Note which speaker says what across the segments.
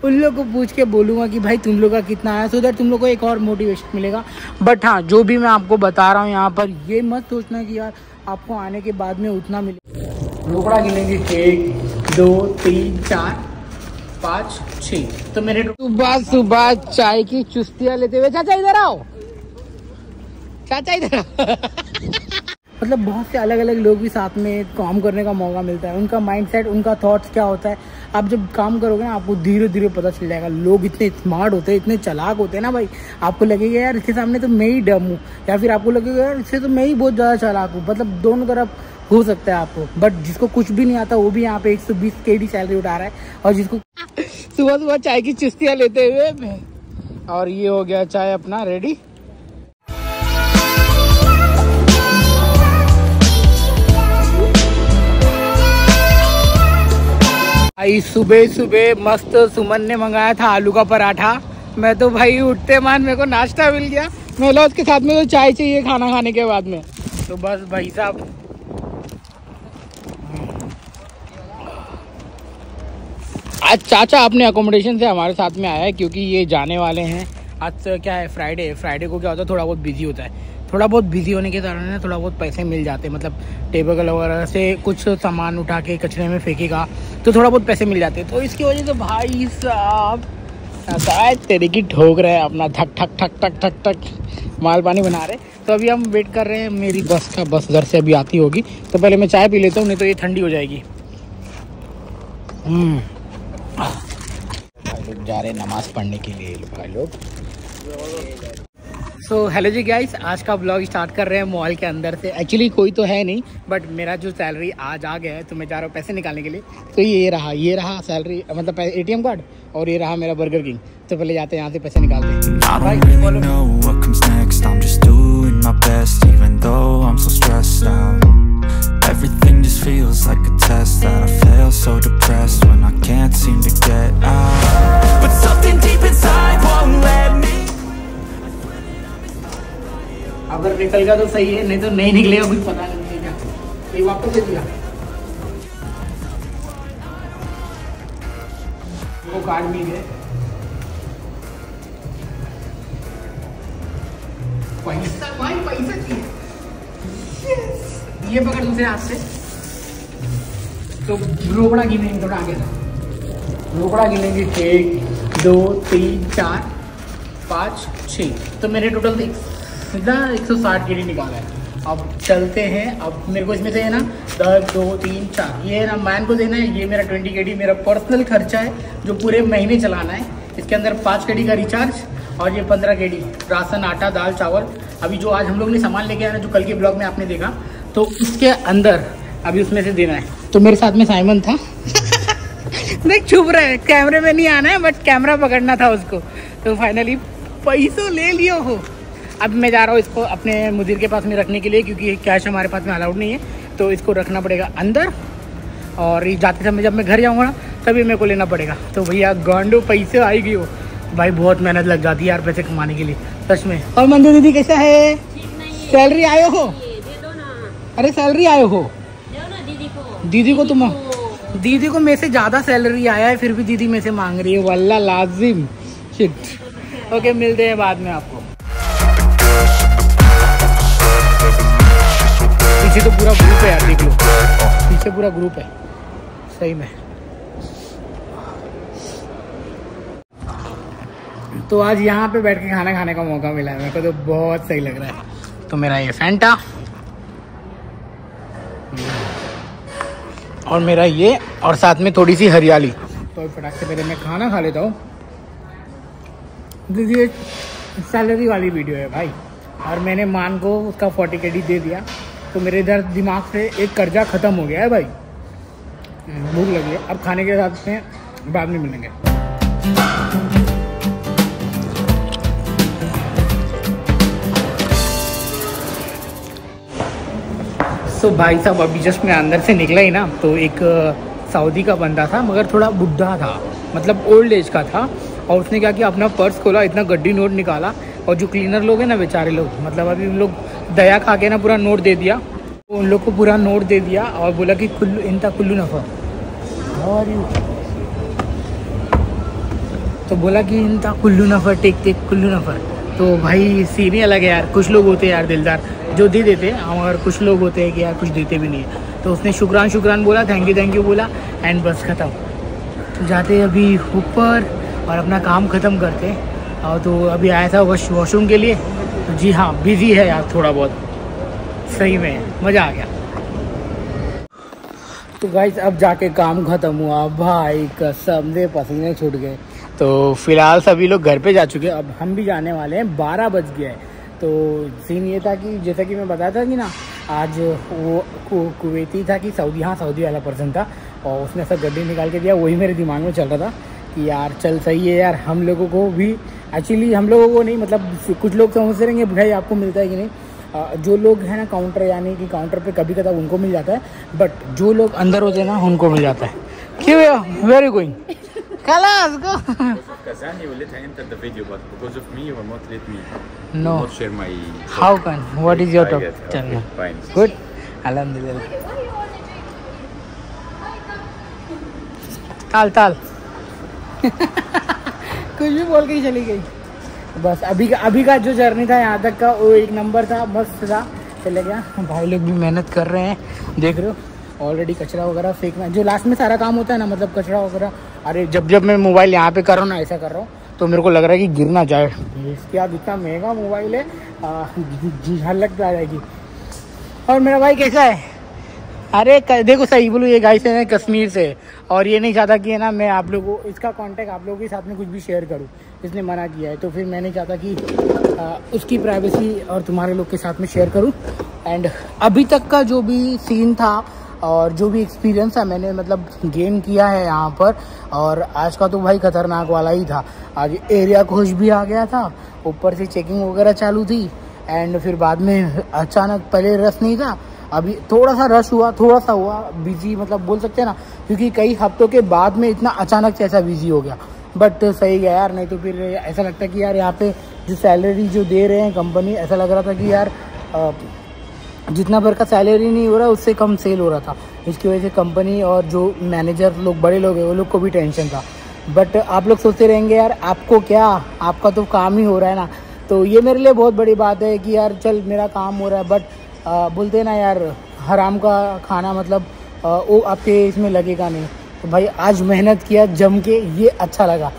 Speaker 1: उन लोग को पूछ के बोलूँगा कि भाई तुम लोग का कितना आया, सो दैट तुम लोग को एक और मोटिवेशन मिलेगा। बट हाँ, जो भी मैं आपको बता रहा हूँ यहाँ पर, ये मत सोचना कि यार आपको आने के बाद में उतना मिले। रोकड़ा गिनेंगे 1 2 3 4 5 6। तो मेरे सुबह सुबह चाय की चुस्कियाँ लेते हुए, चाचा इधर आओ, चाचा इधर आओ। मतलब बहुत से अलग अलग लोग भी साथ में काम करने का मौका मिलता है। उनका माइंडसेट, उनका थॉट्स क्या होता है, आप जब काम करोगे ना आपको धीरे धीरे पता चल जाएगा। लोग इतने स्मार्ट होते हैं, इतने चालाक होते हैं ना भाई, आपको लगेगा यार इसके सामने तो मैं ही डम हूँ, या फिर आपको लगेगा यार इससे तो मैं ही बहुत ज़्यादा चालाक हूँ। मतलब दोनों तरफ हो सकता है आपको। बट जिसको कुछ भी नहीं आता वो भी यहाँ पे 120 KD सैलरी उठा रहा है, और जिसको सुबह सुबह चाय की चुस्कियाँ लेते हुए। और ये हो गया चाय अपना रेडी। भाई सुबह सुबह मस्त सुमन ने मंगाया था आलू का पराठा। मैं तो भाई उठते मान मेरे को नाश्ता मिल गया, मैं बोला उसके साथ में तो चाय चाहिए खाना खाने के बाद में। तो बस भाई साहब, आज चाचा अपने अकोमोडेशन से हमारे साथ में आया है, क्योंकि ये जाने वाले हैं। आज क्या है, फ्राइडे को क्या होता है, थोड़ा बहुत बिजी होता है। थोड़ा बहुत बिजी होने के कारण ना थोड़ा बहुत पैसे मिल जाते हैं। मतलब टेबल वगैरह से कुछ सामान उठा के कचरे में फेंकेगा तो थोड़ा बहुत पैसे मिल जाते हैं। तो इसकी वजह से भाई साहब तेरे की ठोक रहे हैं अपना, ठक ठक ठक ठक ठक ठक माल पानी बना रहे। तो अभी हम वेट कर रहे हैं मेरी बस का, बस घर से अभी आती होगी। तो पहले मैं चाय पी लेता हूँ, नहीं तो ये ठंडी हो जाएगी। भाई लोग जा रहे हैं नमाज़ पढ़ने के लिए भाई लोग। सो हेलो जी गाइस, आज का ब्लॉग स्टार्ट कर रहे हैं मॉल के अंदर से। एक्चुअली कोई तो है नहीं, बट मेरा जो सैलरी आज आ गया है तो मैं जा रहा हूँ पैसे निकालने के लिए। तो ये रहा सैलरी, मतलब ATM कार्ड, और ये रहा मेरा बर्गर किंग। तो पहले जाते हैं यहाँ से पैसे निकालते हैं।
Speaker 2: Everything just feels like a test that I fail so depressed when I can't seem to get out. But something deep inside won't let me.
Speaker 1: अगर निकल गया तो सही है, नहीं तो नहीं निकलेगा, कुछ पता नहीं क्या। ये वापस दे दिया, वो कार्ड मिल गए। पैसा भाई, पैसा चाहिए। ये पकड़ दूसरे हाथ से। तो रोकड़ा गिनेंगे, थोड़ा आगे था, रोकड़ा गिनेंगे 1 2 3 4 5 6। तो मेरे टोटल सीधा 160 KD निकाला है। अब चलते हैं। अब मेरे को इसमें से है ना 10 2 3 4 ये ना मैन को देना है। ये मेरा 20 KD मेरा पर्सनल खर्चा है जो पूरे महीने चलाना है। इसके अंदर 5 KD का रिचार्ज और ये 15 KD राशन, आटा, दाल, चावल। अभी जो आज हम लोग ने सामान लेके आया ना, जो कल के ब्लॉग में आपने देखा, तो उसके अंदर अभी उसमें से देना है। तो मेरे साथ में साइमन था। देख छुप रहा है, कैमरे में नहीं आना है, बट कैमरा पकड़ना था उसको। तो फाइनली पैसों ले लियो हो। अब मैं जा रहा हूँ इसको अपने मुदीर के पास में रखने के लिए, क्योंकि कैश हमारे पास में अलाउड नहीं है। तो इसको रखना पड़ेगा अंदर, और जाते समय जब मैं घर जाऊँगा ना तभी मेरे को लेना पड़ेगा। तो भैया गांडो पैसे आएगी हो भाई, बहुत मेहनत लग जाती है यार पैसे कमाने के लिए, सच में। और मंजू दीदी कैसा है? सैलरी आयो हो? अरे सैलरी आयो हो दीदी को तुम, दीदी को मेरे से ज़्यादा सैलरी आया है, फिर भी दीदी मेरे से मांग रही है। वल्ला लाजिम शिट। ओके, मिलते हैं बाद में आपको। पीछे तो पूरा ग्रुप है यार, देख लो, पीछे पूरा ग्रुप है सही में। तो आज यहाँ पे बैठ के खाना खाने का मौका मिला है मेरे को, तो बहुत सही लग रहा है। तो मेरा ये फैंटा और मेरा ये, और साथ में थोड़ी सी हरियाली। तो फटाक से पहले मैं खाना खा लेता हूँ। दीजिए, सैलरी वाली वीडियो है भाई, और मैंने मान को उसका 40 KD दे दिया। तो मेरे इधर दिमाग से एक कर्जा ख़त्म हो गया है भाई। भूख लगी है, अब खाने के साथ में बाद में मिलेंगे। तो भाई साहब अभी जस्ट मैं अंदर से निकला ही ना, तो एक सऊदी का बंदा था, मगर थोड़ा बुढ़ा था, मतलब ओल्ड एज का था। और उसने क्या किया, अपना पर्स खोला, इतना गड्डी नोट निकाला, और जो क्लीनर लोग हैं ना बेचारे लोग, मतलब अभी उन लोग दया खा के ना पूरा नोट दे दिया। तो उन लोग को पूरा नोट दे दिया और बोला कि कुल्लू इनता कुल्लू नफ़ा। और तो बोला कि इनका कुल्लू नफर टेक टेक कुल्लू नफर। तो भाई सीन ही अलग है यार। कुछ लोग होते हैं यार दिलदार जो दे देते हैं, और कुछ लोग होते हैं कि यार कुछ देते भी नहीं है। तो उसने शुक्रान बोला, थैंक यू बोला, एंड बस ख़त्म। तो जाते अभी ऊपर और अपना काम ख़त्म करते। और तो अभी आया था वॉशरूम के लिए। तो जी हाँ, बिज़ी है यार थोड़ा बहुत, सही में मज़ा आ गया। तो गाइस अब जाके काम ख़त्म हुआ, भाई कसम से पसीने छूट गए। तो फ़िलहाल सभी लोग घर पे जा चुके हैं, अब हम भी जाने वाले हैं। 12 बज गया है। तो सीन ये था कि जैसा कि मैं बताया था कि ना, आज वो कुवैती था कि सऊदी, हाँ सऊदी वाला पर्सन था, और उसने सब गड्डी निकाल के दिया। वही मेरे दिमाग में चल रहा था कि यार चल सही है यार, हम लोगों को भी एक्चुअली, हम लोगों को नहीं मतलब कुछ लोग समझते रहेंगे भाई आपको मिलता है कि नहीं। जो लोग हैं ना काउंटर, यानी कि काउंटर पे कभी कभी उनको मिल जाता है, बट जो लोग अंदर होते हैं ना उनको मिल जाता है। क्यों where are you going? Kalas, go.
Speaker 3: Because of Kazan, you will let her enter the video, but because of me, you will not let me.
Speaker 1: No.
Speaker 3: You will not share my.
Speaker 1: How can? What is your top channel?
Speaker 3: Okay, fine.
Speaker 1: Good. Alhamdulillah. ताल कुछ भी बोल के ही चली गई। बस अभी का जो जर्नी था यहाँ तक का, वो एक नंबर था, मस्त था, चले गया। भाई लोग भी मेहनत कर रहे हैं, देख रहे हो। ऑलरेडी कचरा वगैरह फेंकना, जो लास्ट में सारा काम होता है ना, मतलब कचरा वगैरह। अरे जब मैं मोबाइल यहाँ पे कर रहा हूँ ना, ऐसा कर रहा हूँ, तो मेरे को लग रहा है कि गिर ना जाए। इसके बाद इतना महंगा मोबाइल है, झलक आ जाएगी। और मेरा भाई कैसा है? अरे देखो सही बोलूँ, ये गाइस है कश्मीर से, और ये नहीं चाहता कि है ना मैं आप लोगों को इसका कांटेक्ट आप लोगों के साथ में कुछ भी शेयर करूँ। इसने मना किया है, तो फिर मैं नहीं चाहता कि उसकी प्राइवेसी और तुम्हारे लोग के साथ में शेयर करूँ। एंड अभी तक का जो भी सीन था और जो भी एक्सपीरियंस है मैंने मतलब गेन किया है यहाँ पर, और आज का तो भाई खतरनाक वाला ही था। आज एरिया खुश भी आ गया था, ऊपर से चेकिंग वगैरह चालू थी, एंड फिर बाद में अचानक, पहले रश नहीं था, अभी थोड़ा सा रश हुआ, थोड़ा सा हुआ बिजी, मतलब बोल सकते हैं ना, क्योंकि कई हफ्तों के बाद में इतना अचानक से ऐसा बिजी हो गया। बट सही गया यार, नहीं तो फिर ऐसा लगता है कि यार यहाँ पे जो सैलरी जो दे रहे हैं कंपनी, ऐसा लग रहा था कि यार जितना भर का सैलरी नहीं हो रहा उससे कम सेल हो रहा था। इसकी वजह से कंपनी और जो मैनेजर लोग, बड़े लोग हैं, वो लोग को भी टेंशन था। बट आप लोग सोचते रहेंगे यार आपको क्या, आपका तो काम ही हो रहा है ना। तो ये मेरे लिए बहुत बड़ी बात है कि यार चल मेरा काम हो रहा है, बट बोलते हैं ना यार हराम का खाना मतलब वो आपके इसमें लगेगा नहीं। तो भाई आज मेहनत किया जम के, ये अच्छा लगा।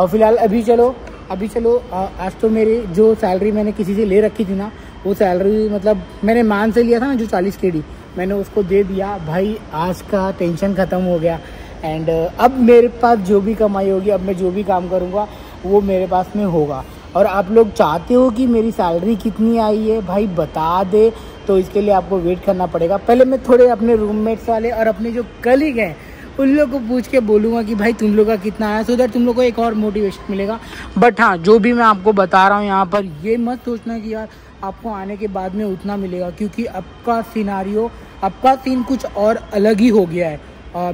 Speaker 1: फिलहाल अभी चलो आज तो मेरी जो सैलरी मैंने किसी से ले रखी थी ना, वो सैलरी मतलब मैंने मान से लिया था ना जो 40 KD, मैंने उसको दे दिया। भाई आज का टेंशन ख़त्म हो गया। एंड अब मेरे पास जो भी कमाई होगी, अब मैं जो भी काम करूँगा वो मेरे पास में होगा। और आप लोग चाहते हो कि मेरी सैलरी कितनी आई है, भाई बता दे, तो इसके लिए आपको वेट करना पड़ेगा। पहले मैं थोड़े अपने रूममेट्स वाले और अपने जो कलीग हैं उन लोग को पूछ के बोलूँगा कि भाई तुम लोग का कितना आया, सो दैट तुम लोग को एक और मोटिवेशन मिलेगा। बट हाँ, जो भी मैं आपको बता रहा हूँ यहाँ पर, ये मत सोचना कि यार आपको आने के बाद में उतना मिलेगा, क्योंकि आपका सिनारियो, आपका सीन कुछ और अलग ही हो गया है।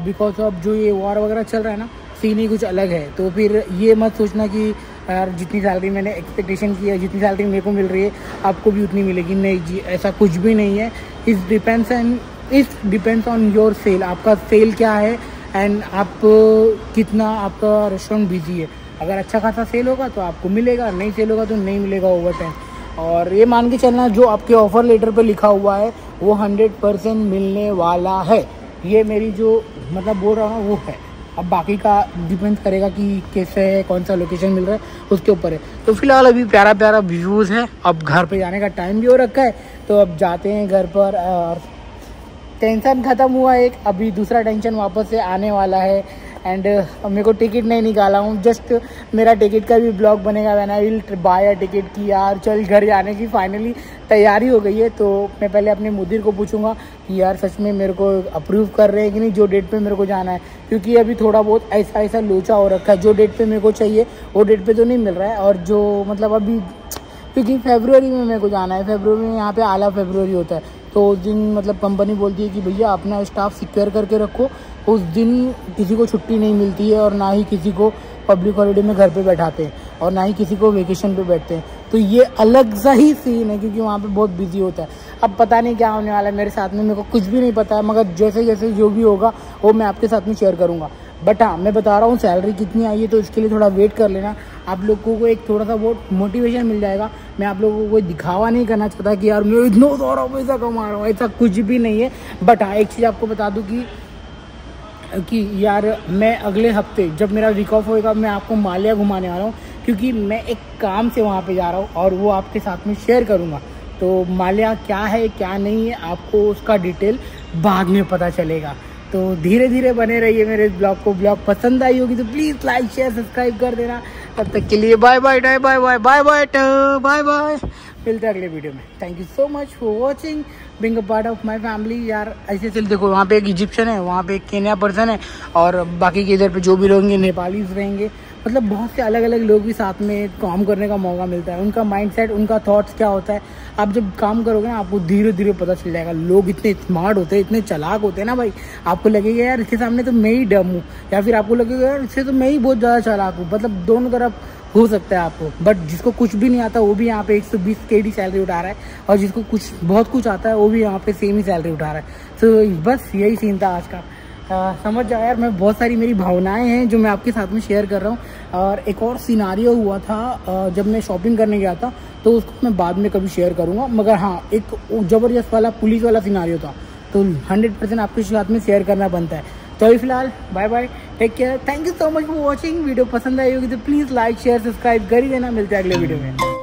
Speaker 1: बिकॉज ऑफ जो ये वॉर वगैरह चल रहा है ना, सीन ही कुछ अलग है। तो फिर ये मत सोचना कि यार जितनी सैलरी मैंने एक्सपेक्टेशन की है, जितनी सैलरी मेरे को मिल रही है आपको भी उतनी मिलेगी। नहीं जी, ऐसा कुछ भी नहीं है। It depends on your sale. आपका सेल क्या है एंड आप कितना, आपका रेस्टोरेंट बिजी है। अगर अच्छा खासा सेल होगा तो आपको मिलेगा, नहीं सेल होगा तो नहीं मिलेगा ओवर टाइम। और ये मान के चलना, जो आपके ऑफर लेटर पे लिखा हुआ है वो 100% मिलने वाला है। ये मेरी जो मतलब बोल रहा हूँ वो है। अब बाकी का डिपेंड करेगा कि कैसे है, कौन सा लोकेशन मिल रहा है, उसके ऊपर है। तो फिलहाल अभी प्यारा प्यारा व्यूज़ है। अब घर पे जाने का टाइम भी हो रखा है, तो अब जाते हैं घर पर। और टेंशन ख़त्म हुआ एक, अभी दूसरा टेंशन वापस से आने वाला है। एंड मेरे को टिकट नहीं निकाला हूँ, जस्ट मेरा टिकट का भी ब्लॉग बनेगा when I will buy a ticket की यार चल घर जाने की फाइनली तैयारी हो गई है। तो मैं पहले अपने मुदीर को पूछूंगा कि यार सच में मेरे को अप्रूव कर रहे हैं कि नहीं, जो डेट पे मेरे को जाना है, क्योंकि अभी थोड़ा बहुत ऐसा लोचा हो रखा है। जो डेट पे मेरे को चाहिए वो डेट पे तो नहीं मिल रहा है। और जो मतलब अभी, क्योंकि फरवरी में मेरे को जाना है, फरवरी में यहाँ पे आला फरवरी होता है, तो उस दिन मतलब कंपनी बोलती है कि भैया अपना स्टाफ सिक्योर करके रखो। उस दिन किसी को छुट्टी नहीं मिलती है, और ना ही किसी को पब्लिक हॉलीडे में घर पे बैठाते हैं, और ना ही किसी को वेकेशन पे बैठते हैं। तो ये अलग सा ही सीन है, क्योंकि वहाँ पे बहुत बिजी होता है। अब पता नहीं क्या होने वाला है मेरे साथ में, मेरे को कुछ भी नहीं पता है, मगर जैसे जैसे जो भी होगा वो मैं आपके साथ में शेयर करूँगा। बट हाँ मैं बता रहा हूँ सैलरी कितनी आई है, तो इसके लिए थोड़ा वेट कर लेना। आप लोगों को एक थोड़ा सा वो मोटिवेशन मिल जाएगा। मैं आप लोगों को कोई दिखावा नहीं करना चाहता कि यार मैं इतना सारा पैसा कमा रहा हूँ, ऐसा कुछ भी नहीं है। बट हाँ एक चीज़ आपको बता दूँ कि यार मैं अगले हफ्ते जब मेरा वीक ऑफ होएगा मैं आपको माल्या घुमाने वाला हूँ, क्योंकि मैं एक काम से वहाँ पे जा रहा हूँ और वो आपके साथ में शेयर करूँगा। तो माल्या क्या है क्या नहीं है आपको उसका डिटेल बाद में पता चलेगा। तो धीरे धीरे बने रहिए मेरे ब्लॉग को। ब्लॉग पसंद आई होगी तो प्लीज़ लाइक शेयर सब्सक्राइब कर देना। तब तक के लिए bye bye bye bye bye bye bye bye bye. मिलते हैं अगले वीडियो में। Thank you so much for watching, being a part of my family. यार ऐसे चल देखो, वहाँ पे एक इजिप्शियन है, वहाँ पे एक केन्या पर्सन है और बाकी के इधर पे जो भी रहेंगे नेपालीज रहेंगे। मतलब बहुत से अलग अलग लोग भी साथ में काम करने का मौका मिलता है। उनका माइंडसेट, उनका थॉट्स क्या होता है, आप जब काम करोगे ना आपको धीरे धीरे पता चल जाएगा। लोग इतने स्मार्ट होते हैं, इतने चालाक होते हैं ना भाई, आपको लगेगा यार इसके सामने तो मैं ही डम हूँ, या फिर आपको लगेगा यार इससे तो मैं ही बहुत ज़्यादा चालाक हूँ। मतलब दोनों तरफ हो सकता है आपको। बट जिसको कुछ भी नहीं आता वो भी यहाँ पे 120 KD सैलरी उठा रहा है, और जिसको कुछ बहुत कुछ आता है वो भी यहाँ पे सेम ही सैलरी उठा रहा है। तो बस यही सीन था आज का। समझ जाओ यार, मैं बहुत सारी मेरी भावनाएं हैं जो मैं आपके साथ में शेयर कर रहा हूँ। और एक और सिनारियो हुआ था जब मैं शॉपिंग करने गया था, तो उसको मैं बाद में कभी शेयर करूँगा। मगर हाँ एक ज़बरदस्त वाला पुलिस वाला सिनारियो था, तो 100% आपके साथ में शेयर करना बनता है। तो अभी फिलहाल bye bye, take care, thank you so much for watching. Video पसंद आई होगी तो प्लीज़ लाइक शेयर सब्सक्राइब कर ही देना। मिलते हैं अगले वीडियो में।